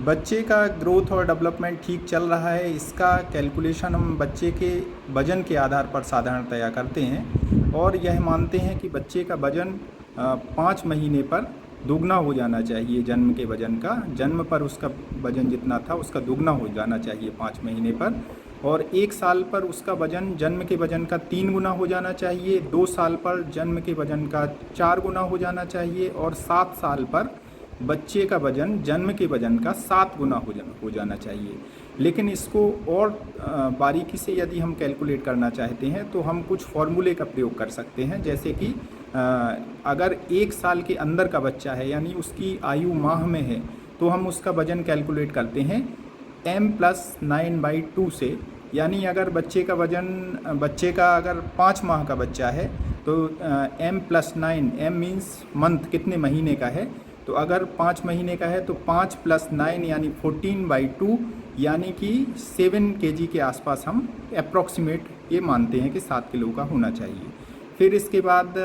बच्चे का ग्रोथ और डेवलपमेंट ठीक चल रहा है, इसका कैलकुलेशन हम बच्चे के वज़न के आधार पर साधारणतया करते हैं और यह मानते हैं कि बच्चे का वज़न 5 महीने पर दोगुना हो जाना चाहिए जन्म के वज़न का। जन्म पर उसका वज़न जितना था उसका दोगुना हो जाना चाहिए 5 महीने पर, और 1 साल पर उसका वज़न जन्म के वज़न का 3 गुना हो जाना चाहिए, 2 साल पर जन्म के वज़न का 4 गुना हो जाना चाहिए और 7 साल पर बच्चे का वज़न जन्म के वज़न का 7 गुना हो जाना चाहिए। लेकिन इसको और बारीकी से यदि हम कैलकुलेट करना चाहते हैं तो हम कुछ फॉर्मूले का प्रयोग कर सकते हैं। जैसे कि अगर 1 साल के अंदर का बच्चा है यानी उसकी आयु माह में है तो हम उसका वज़न कैलकुलेट करते हैं m+9/2 से। यानी अगर बच्चे का अगर 5 माह का बच्चा है तो m+9, m मीन्स मंथ, कितने महीने का है, तो अगर 5 महीने का है तो 5 + 9 यानी 14/2 यानी कि 7 kg के आसपास हम अप्रॉक्सीमेट ये मानते हैं कि 7 किलो का होना चाहिए। फिर इसके बाद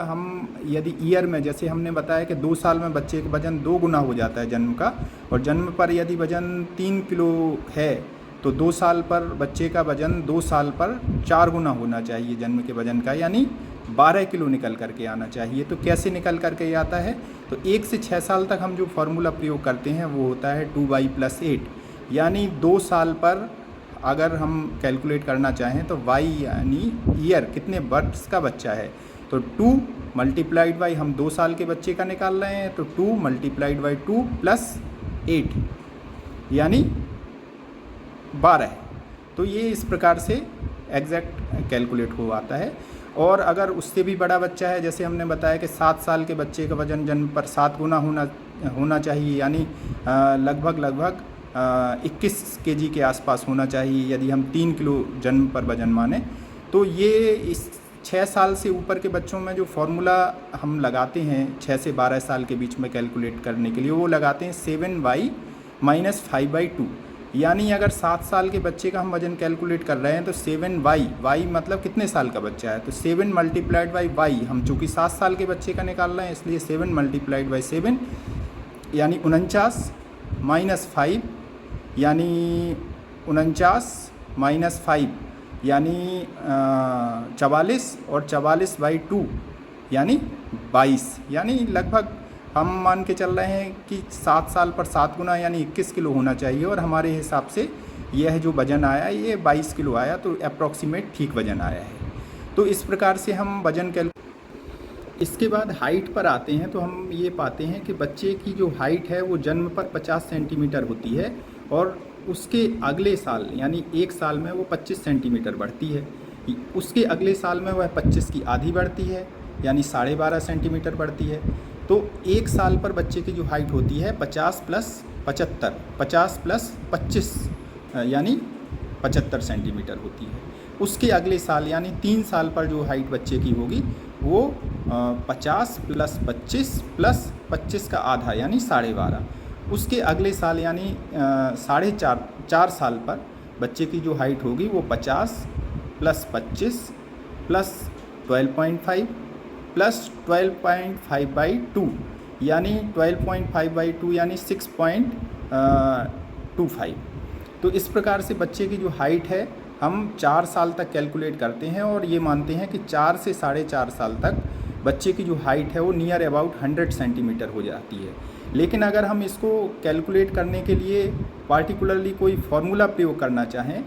हम यदि ईयर में, जैसे हमने बताया कि 2 साल में बच्चे का वज़न 2 गुना हो जाता है जन्म का, और जन्म पर यदि वज़न 3 किलो है तो 2 साल पर बच्चे का वज़न 2 साल पर 4 गुना होना चाहिए जन्म के वज़न का, यानी 12 किलो निकल करके आना चाहिए। तो कैसे निकल करके आता है, तो 1 से 6 साल तक हम जो फार्मूला प्रयोग करते हैं वो होता है 2y+8, यानी 2 साल पर अगर हम कैलकुलेट करना चाहें तो y यानी ईयर, कितने वर्ष का बच्चा है, तो 2 मल्टीप्लाइड बाई, हम 2 साल के बच्चे का निकाल रहे हैं तो 2 मल्टीप्लाइड बाई 2 + 8 यानी 12। तो ये इस प्रकार से एग्जैक्ट कैलकुलेट हो आता है। और अगर उससे भी बड़ा बच्चा है, जैसे हमने बताया कि 7 साल के बच्चे का वज़न जन्म पर 7 गुना होना चाहिए, यानी लगभग 21 kg के आसपास होना चाहिए यदि हम 3 किलो जन्म पर वज़न माने। तो ये इस 6 साल से ऊपर के बच्चों में जो फार्मूला हम लगाते हैं 6 से 12 साल के बीच में कैलकुलेट करने के लिए, वो लगाते हैं 7y - 5/2। यानी अगर 7 साल के बच्चे का हम वज़न कैलकुलेट कर रहे हैं तो 7y मतलब कितने साल का बच्चा है, तो 7 मल्टीप्लाइड बाई y, हम चूँकि 7 साल के बच्चे का निकाल रहे हैं इसलिए 7 मल्टीप्लाइड बाई 7 यानी 49 - 5 यानी 49 - 5 यानी 44 और 44/2 यानी 22, यानी लगभग हम मान के चल रहे हैं कि 7 साल पर 7 गुना यानी 21 किलो होना चाहिए, और हमारे हिसाब से यह जो वज़न आया ये 22 किलो आया, तो अप्रॉक्सीमेट ठीक वज़न आया है। तो इस प्रकार से हम वज़न इसके बाद हाइट पर आते हैं तो हम ये पाते हैं कि बच्चे की जो हाइट है वो जन्म पर 50 सेंटीमीटर होती है और उसके अगले साल यानी 1 साल में वो 25 सेंटीमीटर बढ़ती है, उसके अगले साल में वह 25 की आधी बढ़ती है यानी 12.5 सेंटीमीटर बढ़ती है। तो 1 साल पर बच्चे की जो हाइट होती है 50 + 75, 50 + 25 यानी 75 सेंटीमीटर होती है। उसके अगले साल यानी 3 साल पर जो हाइट बच्चे की होगी वो 50 + 25 + 25 का आधा यानी 12.5। उसके अगले साल यानी 4.5 साल पर बच्चे की जो हाइट होगी वो 50 + 25 + 12.5 + 12.5/2 यानी 12.5/2 यानी 6.25। तो इस प्रकार से बच्चे की जो हाइट है हम 4 साल तक कैलकुलेट करते हैं और ये मानते हैं कि 4 से 4.5 साल तक बच्चे की जो हाइट है वो नियर अबाउट 100 सेंटीमीटर हो जाती है। लेकिन अगर हम इसको कैलकुलेट करने के लिए पार्टिकुलरली कोई फार्मूला प्रयोग करना चाहें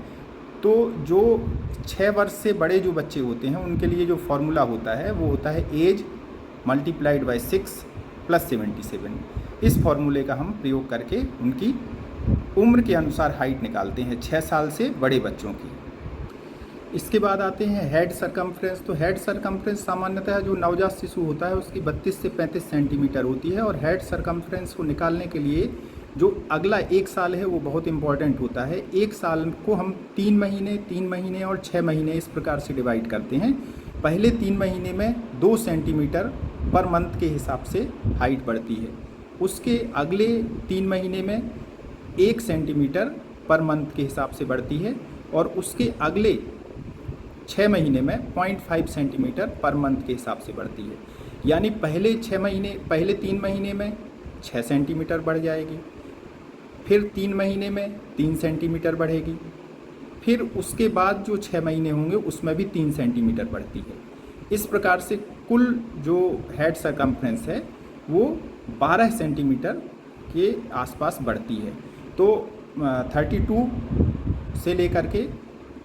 तो जो 6 वर्ष से बड़े जो बच्चे होते हैं उनके लिए जो फार्मूला होता है वो होता है एज मल्टीप्लाइड बाई 6 + 77। इस फार्मूले का हम प्रयोग करके उनकी उम्र के अनुसार हाइट निकालते हैं 6 साल से बड़े बच्चों की। इसके बाद आते हैं हेड सरकमफ्रेंस। तो हेड सरकमफ्रेंस सामान्यतः जो नवजात शिशु होता है उसकी 32 से 35 सेंटीमीटर होती है, और हेड सरकमफ्रेंस को निकालने के लिए जो अगला 1 साल है वो बहुत इंपॉर्टेंट होता है। 1 साल को हम 3 महीने और 6 महीने इस प्रकार से डिवाइड करते हैं। पहले 3 महीने में 2 सेंटीमीटर पर मंथ के हिसाब से हाइट बढ़ती है, उसके अगले 3 महीने में 1 सेंटीमीटर पर मंथ के हिसाब से बढ़ती है, और उसके अगले 6 महीने में 0.5 सेंटीमीटर पर मंथ के हिसाब से बढ़ती है। यानी पहले 3 महीने में 6 सेंटीमीटर बढ़ जाएगी, फिर 3 महीने में 3 सेंटीमीटर बढ़ेगी, फिर उसके बाद जो 6 महीने होंगे उसमें भी 3 सेंटीमीटर बढ़ती है। इस प्रकार से कुल जो हेड सरकमफ्रेंस है वो 12 सेंटीमीटर के आसपास बढ़ती है। तो 32 से लेकर के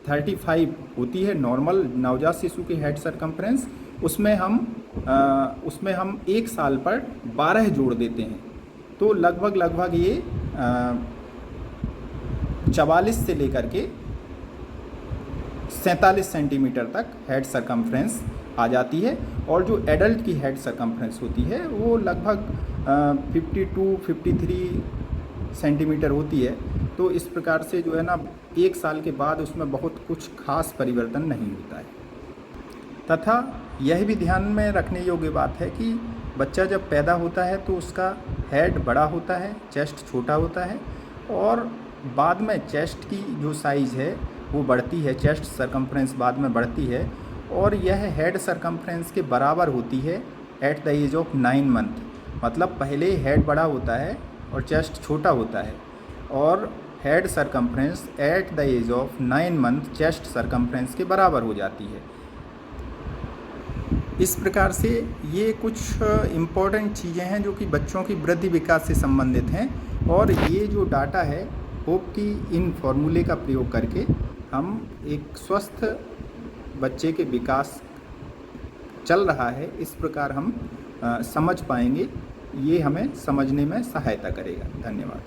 35 होती है नॉर्मल नवजात शिशु की हेड सरकमफ्रेंस। उसमें हम 1 साल पर 12 जोड़ देते हैं, तो लगभग ये 44 से लेकर के 47 सेंटीमीटर तक हेड सरकमफ्रेंस आ जाती है। और जो एडल्ट की हेड सरकमफ्रेंस होती है वो लगभग 52-53 सेंटीमीटर होती है। तो इस प्रकार से जो है ना 1 साल के बाद उसमें बहुत कुछ खास परिवर्तन नहीं होता है। तथा यह भी ध्यान में रखने योग्य बात है कि बच्चा जब पैदा होता है तो उसका हेड बड़ा होता है, चेस्ट छोटा होता है, और बाद में चेस्ट की जो साइज़ है वो बढ़ती है, चेस्ट सरकमफ्रेंस बाद में बढ़ती है, और यह हेड सरकमफ्रेंस के बराबर होती है at the age of 9 month. मतलब पहले हेड बड़ा होता है और चेस्ट छोटा होता है, और head circumference at the age of 9 month chest circumference के बराबर हो जाती है। इस प्रकार से ये कुछ इम्पॉर्टेंट चीज़ें हैं जो कि बच्चों की वृद्धि विकास से संबंधित हैं, और ये जो डाटा है होप कि इन फॉर्मूले का प्रयोग करके हम एक स्वस्थ बच्चे के विकास चल रहा है इस प्रकार हम समझ पाएंगे। ये हमें समझने में सहायता करेगा। धन्यवाद।